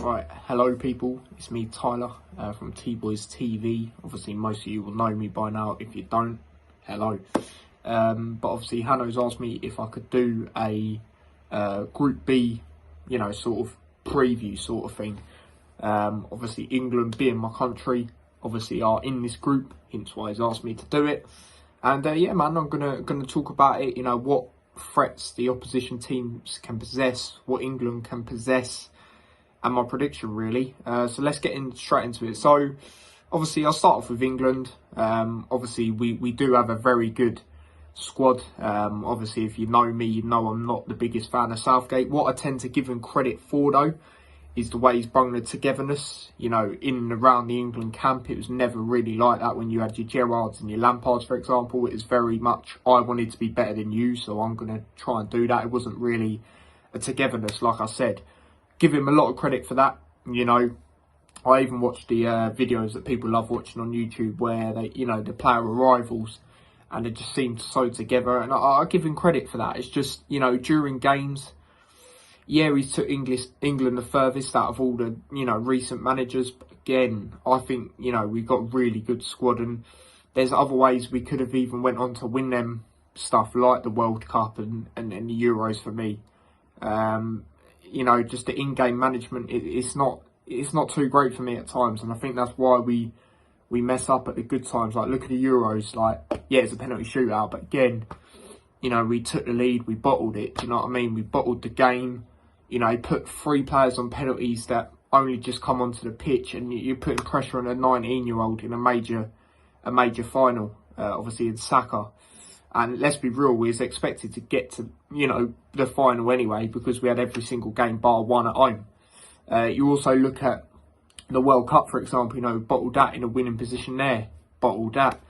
Right, hello people, it's me Tyler from T-Boys TV. Obviously most of you will know me by now. If you don't, hello. But obviously Hanno's asked me if I could do a Group B, you know, sort of preview sort of thing. Obviously England being my country, obviously are in this group, hence why he's asked me to do it. And yeah man, I'm gonna talk about it, you know, what threats the opposition teams can possess, what England can possess, and my prediction really. So let's get straight into it. So obviously I'll start off with England. Obviously we do have a very good squad. Obviously if you know me, you know I'm not the biggest fan of Southgate. What I tend to give him credit for though is the way he's brought the togetherness, you know, in and around the England camp. It was never really like that when you had your Gerrards and your Lampards, for example. It was very much, I wanted to be better than you, so I'm going to try and do that. It wasn't really a togetherness, like I said. Give him a lot of credit for that, you know. I even watched the videos that people love watching on YouTube where they, you know, the player arrivals and it just seemed so together. And I give him credit for that. It's just, you know, during games, yeah, he's took England the furthest out of all the, you know, recent managers. But again, I think, you know, we've got a really good squad and there's other ways we could have even went on to win them stuff like the World Cup and the Euros for me. You know, just the in-game management, it's not too great for me at times. And I think that's why we mess up at the good times. Like, look at the Euros. Like, yeah, it's a penalty shootout. But again, you know, we took the lead. We bottled it. Do you know what I mean? We bottled the game. You know, put 3 players on penalties that only just come onto the pitch. And you're putting pressure on a 19-year-old in a major final, obviously in Saka. And let's be real, we was expected to get to, you know, the final anyway because we had every single game bar one at home. You also look at the World Cup, for example, you know, bottled that in a winning position there. Bottled that.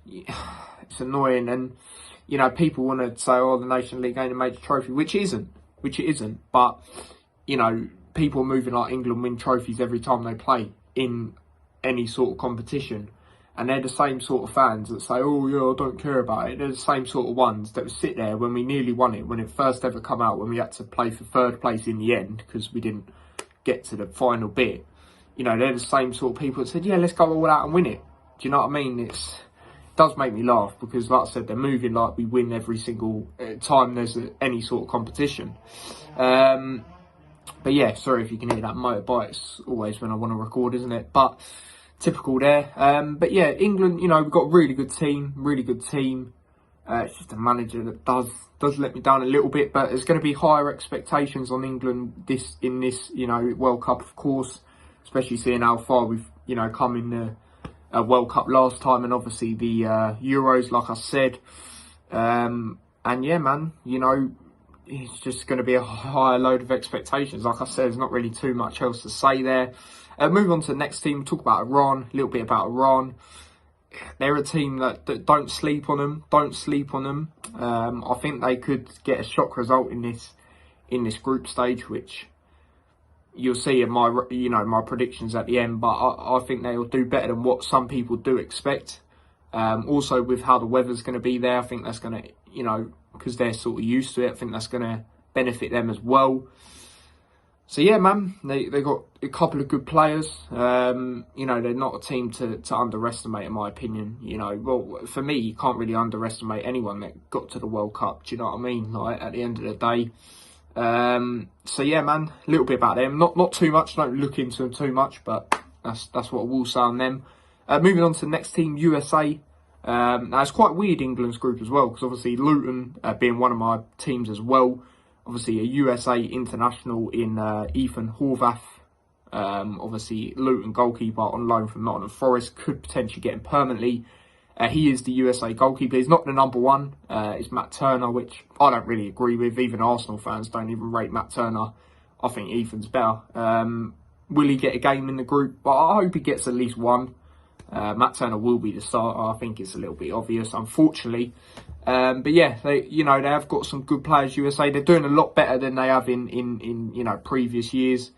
It's annoying. And, you know, people want to say, oh, the Nation League ain't a major trophy, which it isn't. But, you know, people are moving like England win trophies every time they play in any sort of competition. And they're the same sort of fans that say, oh, yeah, I don't care about it. They're the same sort of ones that would sit there when we nearly won it, when it first ever come out, when we had to play for 3rd place in the end because we didn't get to the final bit. You know, they're the same sort of people that said, yeah, let's go all out and win it. Do you know what I mean? It does make me laugh because, like I said, they're moving like we win every single time there's any sort of competition. But yeah, sorry if you can hear that motorbike. It's always when I want to record, isn't it? But typical there. But yeah, England, you know, we've got a really good team. It's just a manager that does let me down a little bit, but there's going to be higher expectations on England in this, you know, World Cup, of course, especially seeing how far we've, you know, come in the World Cup last time and obviously the Euros, like I said. And yeah, man, you know, it's just going to be a higher load of expectations. Like I said, there's not really too much else to say there. Move on to the next team. We'll talk about Iran, a little bit about Iran. They're a team that don't sleep on them. I think they could get a shock result in this group stage, which you'll see in my predictions at the end. But I think they'll do better than what some people do expect. Also with how the weather's going to be there, I think that's going to, you know, because they're sort of used to it, I think that's going to benefit them as well. So yeah, man, they got a couple of good players. You know, they're not a team to underestimate, in my opinion. You know, well, for me, you can't really underestimate anyone that got to the World Cup. Do you know what I mean? Like, at the end of the day. So yeah, man, a little bit about them. Not too much. Don't look into them too much, but that's what I will say on them. Moving on to the next team, USA. Now it's quite weird, England's group as well, because obviously Luton being one of my teams as well. Obviously, a USA international in Ethan Horvath. Obviously, Luton goalkeeper on loan from Nottingham Forest, could potentially get him permanently. He is the USA goalkeeper. He's not the number 1. It's Matt Turner, which I don't really agree with. Even Arsenal fans don't even rate Matt Turner. I think Ethan's better. Will he get a game in the group? But I hope he gets at least one. Matt Turner will be the starter. I think it's a little bit obvious, unfortunately. But yeah, they have got some good players. USA, they're doing a lot better than they have in you know, previous years.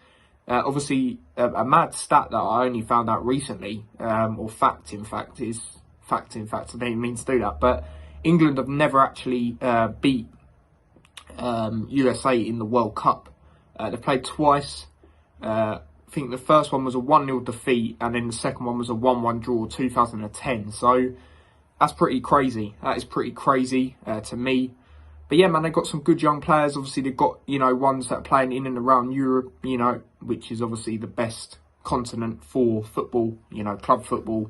Obviously, a mad stat that I only found out recently, or fact in fact. I didn't mean to do that, but England have never actually beat USA in the World Cup. They've played twice. I think the first one was a 1-0 defeat, and then the second one was a 1-1 draw, 2010. So that's pretty crazy. That is pretty crazy to me. But yeah, man, they've got some good young players. Obviously, they've got, you know, ones that are playing in and around Europe, you know, which is obviously the best continent for football, you know, club football.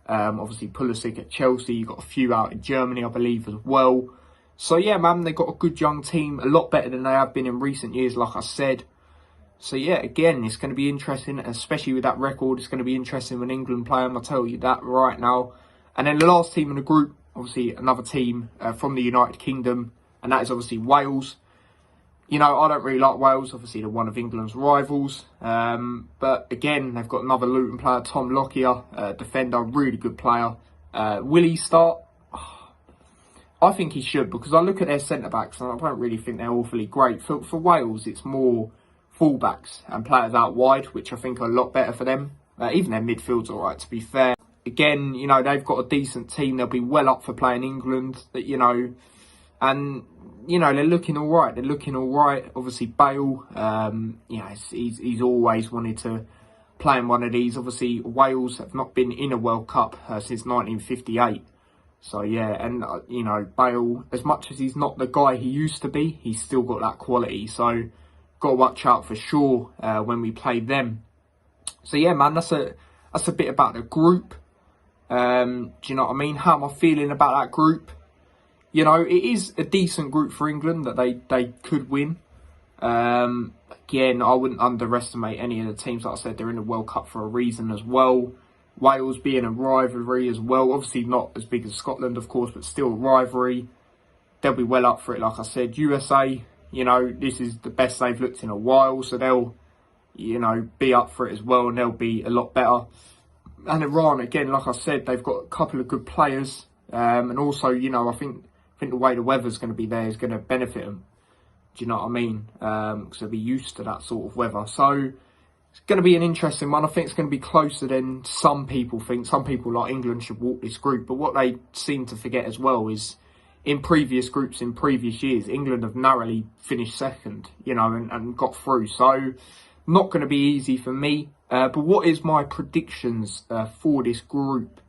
Obviously, Pulisic at Chelsea. You've got a few out in Germany, I believe, as well. So yeah, man, they've got a good young team, a lot better than they have been in recent years, like I said. So yeah, again, it's going to be interesting, especially with that record. It's going to be interesting when England play them, I'll tell you that right now. And then the last team in the group, obviously another team from the United Kingdom, and that is obviously Wales. You know, I don't really like Wales. Obviously, they're one of England's rivals. But again, they've got another Luton player, Tom Lockyer, defender, really good player. Will he start? I think he should, because I look at their centre-backs and I don't really think they're awfully great. For Wales, it's more full-backs and players out wide, which I think are a lot better for them. Even their midfield's all right, to be fair. Again, you know, they've got a decent team. They'll be well up for playing England, you know. And, you know, they're looking all right. They're looking all right. Obviously, Bale, you know, he's always wanted to play in one of these. Obviously, Wales have not been in a World Cup since 1958. So, yeah, and, you know, Bale, as much as he's not the guy he used to be, he's still got that quality. So, got to watch out for sure when we play them. So, yeah, man, that's a bit about the group. Do you know what I mean? How am I feeling about that group? You know, it is a decent group for England that they could win. Again, I wouldn't underestimate any of the teams. Like I said, they're in the World Cup for a reason as well. Wales being a rivalry as well. Obviously not as big as Scotland, of course, but still a rivalry. They'll be well up for it, like I said. USA, you know, this is the best they've looked in a while. So they'll, you know, be up for it as well, and they'll be a lot better. And Iran, again, like I said, they've got a couple of good players. And also, you know, I think the way the weather's going to be there is going to benefit them. Do you know what I mean? Because they'll be used to that sort of weather. So it's going to be an interesting one. I think it's going to be closer than some people think. Some people like England should walk this group. But what they seem to forget as well is in previous groups, in previous years, England have narrowly finished second, you know, and got through. So not going to be easy for me. But what is my predictions for this group?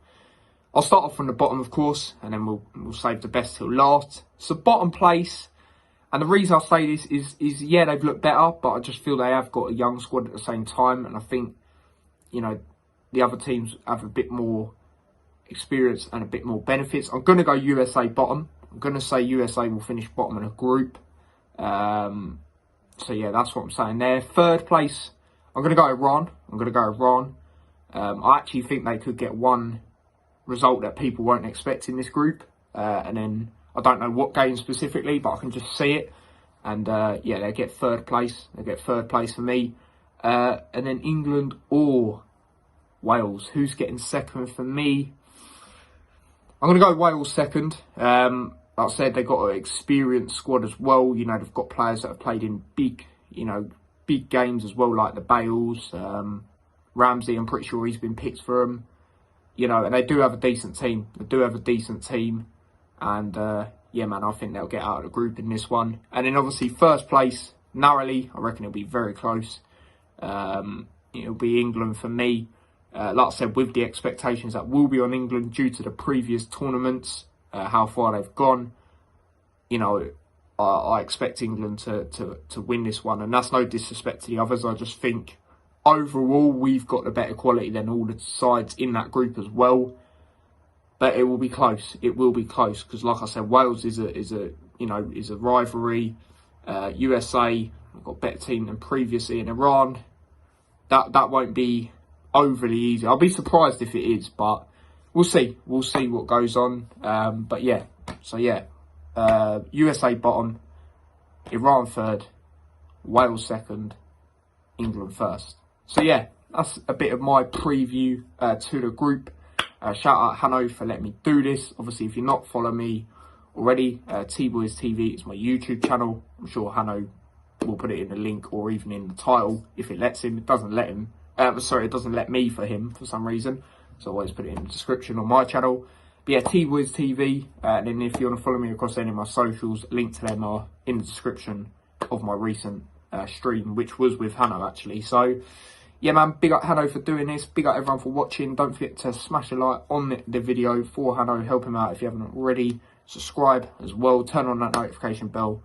I'll start off from the bottom, of course, and then we'll save the best till last. So bottom place. And the reason I say this is yeah, they've looked better, but I just feel they have got a young squad at the same time. And I think, you know, the other teams have a bit more experience and a bit more benefits. I'm going to go USA bottom. I'm going to say USA will finish bottom in a group. So, yeah, that's what I'm saying there. Third place, I'm going to go Iran. I actually think they could get one result that people won't expect in this group. And then I don't know what game specifically, but I can just see it. And, yeah, they get third place. They get third place for me. And then England or Wales. Who's getting second for me? I'm going to go Wales second. Like I said, they've got an experienced squad as well. You know, they've got players that have played in big games as well, like the Bales. Ramsey, I'm pretty sure he's been picked for them. You know, and they do have a decent team. And, yeah, man, I think they'll get out of the group in this one. And then, obviously, first place, narrowly, I reckon it'll be very close. It'll be England for me. Like I said, with the expectations that will be on England due to the previous tournaments, how far they've gone, you know, I expect England to win this one. And that's no disrespect to the others. I just think, overall, we've got the better quality than all the sides in that group as well. But it will be close. It will be close because, like I said, Wales is a rivalry. USA have got a better team than previously, and Iran that won't be overly easy. I'll be surprised if it is, but we'll see. We'll see what goes on. But yeah, so yeah, USA bottom, Iran third, Wales second, England first. So yeah, that's a bit of my preview to the group. Shout out Hanno for letting me do this. Obviously, if you're not following me already, T-Boys TV is my YouTube channel. I'm sure Hanno will put it in the link or even in the title if it lets him. It doesn't let him. It doesn't let me for him for some reason. So I always put it in the description on my channel. But yeah, T-Boys TV. And then if you want to follow me across any of my socials, link to them are in the description of my recent stream, which was with Hanno actually. So yeah, man, big up Hanno for doing this. Big up everyone for watching. Don't forget to smash a like on the video for Hanno. Help him out if you haven't already. Subscribe as well. Turn on that notification bell.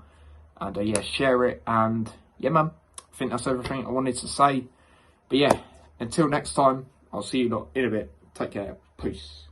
And yeah, share it. And yeah, man, I think that's everything I wanted to say. But yeah, until next time, I'll see you lot in a bit. Take care. Peace.